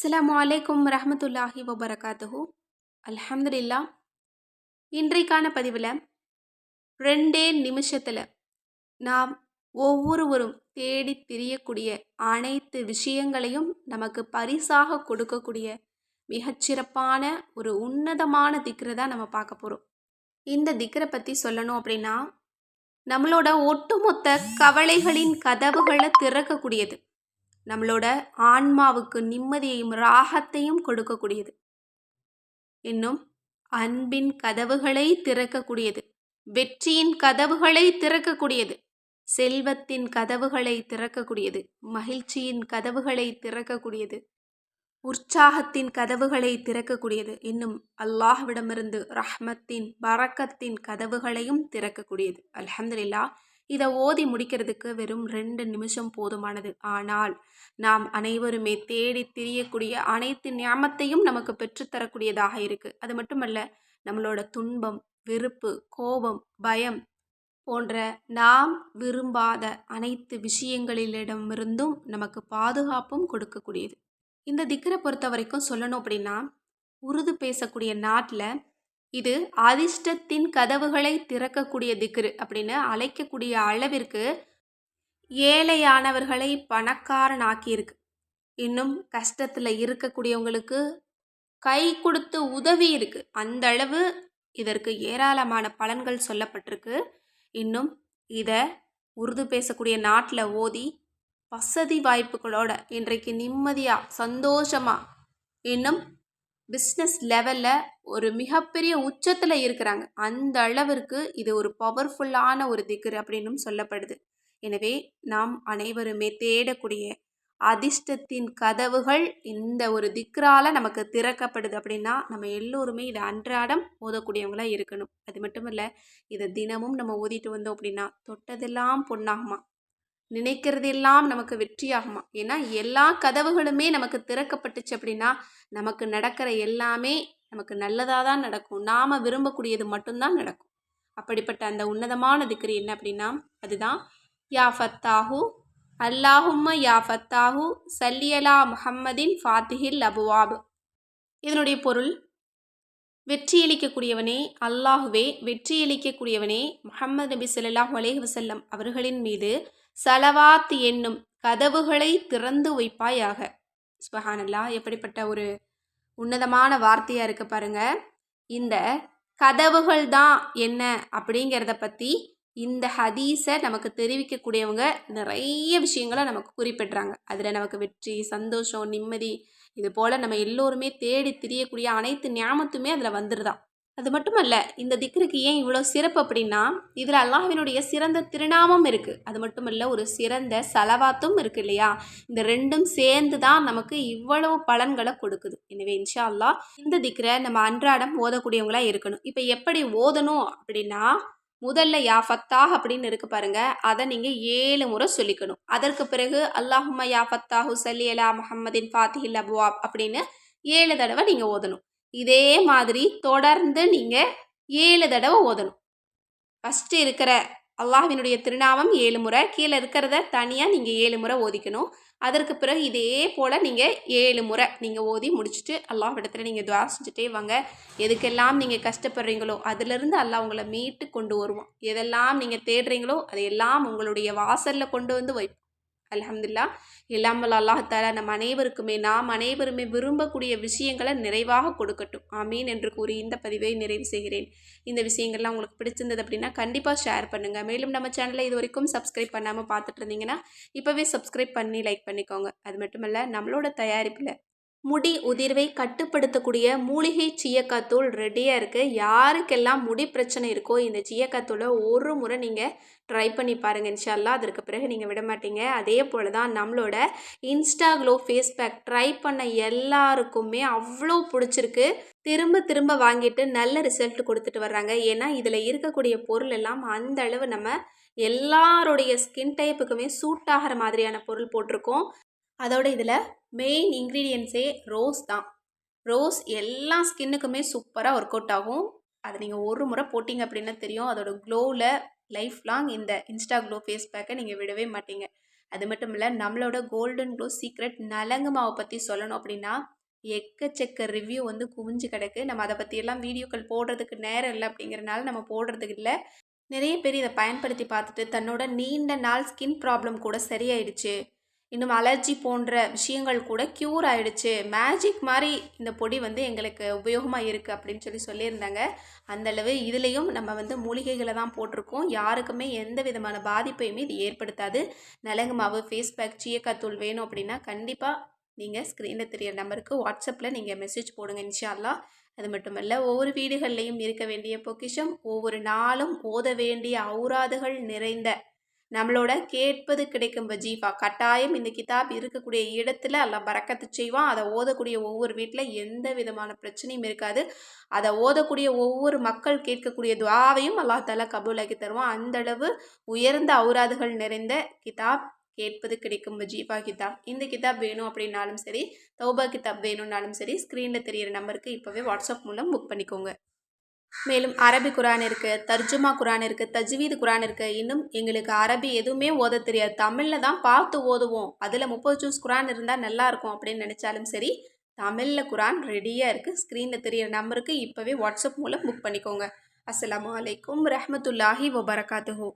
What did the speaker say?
அஸ்ஸலாமு அலைக்கும் ரஹ்மத்துல்லாஹி வபரகாத்துஹு. அல்ஹம்துலில்லாஹ். இன்றைக்கான பதிவில் 2 நிமிஷத்தில் நாம் ஒவ்வொருவரும் தேடி திரியக்கூடிய அனைத்து விஷயங்களையும் நமக்கு பரிசாக கொடுக்கக்கூடிய மிகச்சிறப்பான ஒரு உன்னதமான திக்ரை தான் நம்ம பார்க்க போகிறோம். இந்த திக்ரை பற்றி சொல்லணும் அப்படின்னா, நம்மளோட ஒட்டுமொத்த கவலைகளின் கதவுகளை திறக்கக்கூடியது, நம்மளோட ஆன்மாவுக்கு நிம்மதியையும் ராகத்தையும் கொடுக்கக்கூடியது, இன்னும் அன்பின் கதவுகளை திறக்கக்கூடியது, வெற்றியின் கதவுகளை திறக்கக்கூடியது, செல்வத்தின் கதவுகளை திறக்கக்கூடியது, மகிழ்ச்சியின் கதவுகளை திறக்கக்கூடியது, உற்சாகத்தின் கதவுகளை திறக்கக்கூடியது, இன்னும் அல்லாஹ்விடமிருந்து ரஹ்மத்தின் பரக்கத்தின் கதவுகளையும் திறக்கக்கூடியது. அல்ஹம்துலில்லாஹ். இதை ஓதி முடிக்கிறதுக்கு வெறும் 2 நிமிஷம் போதுமானது. ஆனால் நாம் அனைவருமே தேடி திரியக்கூடிய அனைத்து ஞாபகத்தையும் நமக்கு பெற்றுத்தரக்கூடியதாக இருக்குது. அது மட்டுமல்ல, நம்மளோட துன்பம், வெறுப்பு, கோபம், பயம் போன்ற நாம் விரும்பாத அனைத்து விஷயங்களிடமிருந்தும் நமக்கு பாதுகாப்பும் கொடுக்கக்கூடியது. இந்த திக்ரை பொறுத்த வரைக்கும் சொல்லணும் அப்படின்னா, உருது பேசக்கூடிய நாட்டில் இது அதிர்ஷ்டத்தின் கதவுகளை திறக்கக்கூடிய திக்ரு அப்படின்னு அழைக்கக்கூடிய அளவிற்கு ஏழையானவர்களை பணக்காரனாக்கியிருக்கு. இன்னும் கஷ்டத்தில் இருக்கக்கூடியவங்களுக்கு கை கொடுத்து உதவி இருக்குது. அந்த அளவு இதற்கு ஏராளமான பலன்கள் சொல்லப்பட்டிருக்கு. இன்னும் இதை உருது பேசக்கூடிய நாட்டில் ஓதி வசதி வாய்ப்புகளோட இன்றைக்கு நிம்மதியாக சந்தோஷமாக இன்னும் பிஸ்னஸ் லெவலில் ஒரு மிகப்பெரிய உச்சத்தில் இருக்கிறாங்க. அந்த அளவிற்கு இது ஒரு பவர்ஃபுல்லான ஒரு திக்ர் அப்படின்னும் சொல்லப்படுது. எனவே நாம் அனைவருமே தேடக்கூடிய அதிர்ஷ்டத்தின் கதவுகள் இந்த ஒரு திக்ரால நமக்கு திறக்கப்படுது அப்படின்னா, நம்ம எல்லோருமே இதை அன்றாடம் ஓதக்கூடியவங்களாக இருக்கணும். அது மட்டும் இல்லை, இதை தினமும் நம்ம ஓதிட்டு வந்தோம் அப்படின்னா தொட்டதெல்லாம் பொன்னாகுமா, நினைக்கிறதெல்லாம் நமக்கு வெற்றியாகுமா. ஏன்னா எல்லா கதவுகளுமே நமக்கு திறக்கப்பட்டுச்சு அப்படின்னா நமக்கு நடக்கிற எல்லாமே நமக்கு நல்லதாக தான் நடக்கும். நாம் விரும்பக்கூடியது மட்டும்தான் நடக்கும். அப்படிப்பட்ட அந்த உன்னதமான திக்ரு என்ன அப்படின்னா, அதுதான் யா ஃபத்தாஹு அல்லாஹும்ம யா ஃபத்தாஹு சல்லியலா முஹம்மதின் ஃபாத்திஹில் அபுவாப். இதனுடைய பொருள், வெற்றியளிக்கக்கூடியவனே அல்லாஹுவே, வெற்றியளிக்கக்கூடியவனே முஹம்மது நபி ஸல்லல்லாஹு அலைஹி வஸல்லம் அவர்களின் மீது சலவாத் என்னும் கதவுகளை திறந்து வைப்பாயாக. சுப்ஹானல்லாஹ். எப்படிப்பட்ட ஒரு உன்னதமான வார்த்தையாக இருக்க பாருங்க. இந்த கதவுகள் தான் என்ன அப்படிங்கிறத பற்றி இந்த ஹதீஸை நமக்கு தெரிவிக்கக்கூடியவங்க நிறைய விஷயங்களை நமக்கு குறிப்பிடுறாங்க. அதில் நமக்கு வெற்றி, சந்தோஷம், நிம்மதி, இது போல் நம்ம எல்லோருமே தேடி திரியக்கூடிய அனைத்து ஞாபகத்துமே அதில் வந்துருதான். அது மட்டுமல்ல, இந்த திக்ருக்கு ஏன் இவ்வளோ சிறப்பு அப்படின்னா, இதில் அல்லாஹ்வினுடைய சிறந்த திருநாமம் இருக்குது. அது மட்டுமல்ல, ஒரு சிறந்த சலவாத்தும் இருக்குது இல்லையா. இந்த ரெண்டும் சேர்ந்து தான் நமக்கு இவ்வளவு பலன்களை கொடுக்குது. எனவே இன்ஷா அல்லாஹ் இந்த திக்ரை நம்ம அன்றாடம் ஓதக்கூடியவங்களாக இருக்கணும். இப்போ எப்படி ஓதணும் அப்படின்னா, முதல்ல யா ஃபத்தாஹ் அப்படின்னு இருக்கு பாருங்க, அதை நீங்கள் 7 முறை சொல்லிக்கணும். அதற்கு பிறகு அல்லாஹும்ம யா ஃபத்தாஹு சல்லி அலா முஹம்மதின் ஃபாத்திஹில் அபுவாப் அப்படின்னு 7 தடவை நீங்கள் ஓதணும். இதே மாதிரி தொடர்ந்து நீங்கள் 7 தடவை ஓதணும். ஃபஸ்ட்டு இருக்கிற அல்லாஹ்வினுடைய திருநாமம் 7 முறை, கீழே இருக்கிறத தனியாக நீங்கள் 7 முறை ஓதிக்கணும். அதற்கு பிறகு இதே போல் நீங்கள் 7 முறை நீங்கள் ஓதி முடிச்சுட்டு அல்லாஹ்விடத்தில் நீங்கள் துஆ செஞ்சுட்டே வாங்க. எதுக்கெல்லாம் நீங்கள் கஷ்டப்படுறீங்களோ அதிலிருந்து அல்லாஹ் உங்களை மீட்டு கொண்டு வருவான். எதெல்லாம் நீங்கள் தேடுறீங்களோ அதையெல்லாம் உங்களுடைய வாசலில் கொண்டு வந்து வைப்பான். அல்ஹம்துலில்லாஹ். எல்லாம் வல்ல அல்லாஹ் தஆலா நம் அனைவருக்குமே நாம் அனைவருமே விரும்பக்கூடிய விஷயங்களை நிறைவாக கொடுக்கட்டும். ஆமீன் என்று கூறி இந்த பதிவை நிறைவு செய்கிறேன். இந்த விஷயங்கள்லாம் உங்களுக்கு பிடிச்சிருந்தது அப்படின்னா கண்டிப்பாக ஷேர் பண்ணுங்கள். மேலும் நம்ம சேனலை இது வரைக்கும் சப்ஸ்கிரைப் பண்ணாமல் பார்த்துட்டு இருந்தீங்கன்னா இப்போவே சப்ஸ்கிரைப் பண்ணி லைக் பண்ணிக்கோங்க. அது மட்டுமல்ல, நம்மளோட தயாரிப்பில் முடி உதிர்வை கட்டுப்படுத்தக்கூடிய மூலிகை சீயக்காத்தூள் ரெடியாக இருக்குது. யாருக்கெல்லாம் முடி பிரச்சனை இருக்கோ இந்த சீயக்காத்தூளை ஒரு முறை நீங்கள் ட்ரை பண்ணி பாருங்கள். இன்ஷா அல்லாஹ். அதற்கு பிறகு நீங்கள் விட மாட்டீங்க. அதே போல் தான் நம்மளோட insta glow face pack try பண்ண எல்லாருக்குமே அவ்வளோ பிடிச்சிருக்கு. திரும்ப திரும்ப வாங்கிட்டு நல்ல ரிசல்ட் கொடுத்துட்டு வர்றாங்க. ஏன்னா இதில் இருக்கக்கூடிய பொருள் எல்லாம் அந்த அளவு நம்ம எல்லாருடைய ஸ்கின் டைப்புக்குமே சூட் ஆகிற மாதிரியான பொருள் போட்டிருக்கோம். அதோட இதில் மெயின் இன்க்ரீடியன்ஸே ரோஸ் தான். ரோஸ் எல்லா ஸ்கின்னுக்குமே சூப்பராக ஒர்க் அவுட் ஆகும். அதை நீங்கள் ஒரு முறை போட்டிங்க அப்படின்னா தெரியும். அதோட க்ளோவில் லைஃப் லாங் இந்த இன்ஸ்டா க்ளோ ஃபேஸ் பேக்கை நீங்கள் விடவே மாட்டீங்க. அது மட்டும் இல்லை, நம்மளோட கோல்டன் க்ளோ சீக்ரெட் நலங்கு மாவை பற்றி சொல்லணும் அப்படின்னா எக்கச்சக்க ரிவ்யூ வந்து குவிஞ்சு கிடக்கு. நம்ம அதை பற்றியெல்லாம் வீடியோக்கள் போடுறதுக்கு நேரம் இல்லை அப்படிங்கிறனால நம்ம போடுறதுக்கு இல்லை. நிறைய பேர் இதை பயன்படுத்தி பார்த்துட்டு தன்னோட நீண்ட நாள் ஸ்கின் ப்ராப்ளம் கூட சரியாயிடுச்சு, இன்னும் அலர்ஜி போன்ற விஷயங்கள் கூட க்யூர் ஆயிடுச்சு, மேஜிக் மாதிரி இந்த பொடி வந்து எங்களுக்கு உபயோகமாக இருக்குது அப்படின்னு சொல்லியிருந்தாங்க. அந்தளவு இதுலேயும் நம்ம வந்து மூலிகைகளை தான் போட்டிருக்கோம். யாருக்குமே எந்த விதமான பாதிப்பையுமே இது ஏற்படுத்தாது. நலங்கு மாவு, ஃபேஸ் பேக், சீயக்காத்தூள் வேணும் அப்படின்னா கண்டிப்பாக நீங்கள் ஸ்க்ரீனில் தெரியற நம்பருக்கு வாட்ஸ்அப்பில் நீங்கள் மெசேஜ் போடுங்க இன்ஷா அல்லாஹ். அது மட்டுமல்ல, ஒவ்வொரு வீடுகள்லையும் இருக்க வேண்டிய பொக்கிஷம், ஒவ்வொரு நாளும் ஓத வேண்டிய ஔராதுகள் நிறைந்த நம்மளோட கேட்பது கிடைக்கும் வஜீஃபா. கட்டாயம் இந்த கிதாப் இருக்கக்கூடிய இடத்துல அல்லாஹ் பரக்கத்து செய்வான். அதை ஓதக்கூடிய ஒவ்வொரு வீட்டில் எந்த விதமான பிரச்சனையும் இருக்காது. அதை ஓதக்கூடிய ஒவ்வொரு மக்கள் கேட்கக்கூடிய துஆவையும் அல்லாஹ் தஆலா கபூலாக்கி தருவான். அந்தளவு உயர்ந்த ஔராதுகள் நிறைந்த கிதாப் கேட்பது கிடைக்கும் வஜீஃபா கிதாப். இந்த கிதாப் வேணும் அப்படின்னாலும் சரி, தௌபா கிதாப் வேணும்னாலும் சரி, ஸ்க்ரீனில் தெரியிற நம்பருக்கு இப்போவே வாட்ஸ்அப் மூலம் புக் பண்ணிக்கோங்க. மேலும் அரபி குரான் இருக்குது, தர்ஜுமா குரான் இருக்குது, தஜ்வீது குரான் இருக்குது. இன்னும் எங்களுக்கு அரபி எதுவுமே ஓத தெரியாது, தமிழில் தான் பார்த்து ஓதுவோம், அதில் 30 ஜூஸ் குரான் இருந்தால் நல்லாயிருக்கும் அப்படின்னு நினச்சாலும் சரி, தமிழில் குரான் ரெடியாக இருக்குது. ஸ்க்ரீனில் தெரியிற நம்பருக்கு இப்போவே வாட்ஸ்அப் மூலம் புக் பண்ணிக்கோங்க. அஸ்ஸலாமு அலைக்கும் ரஹ்மத்துல்லாஹி வபரகாத்துஹு.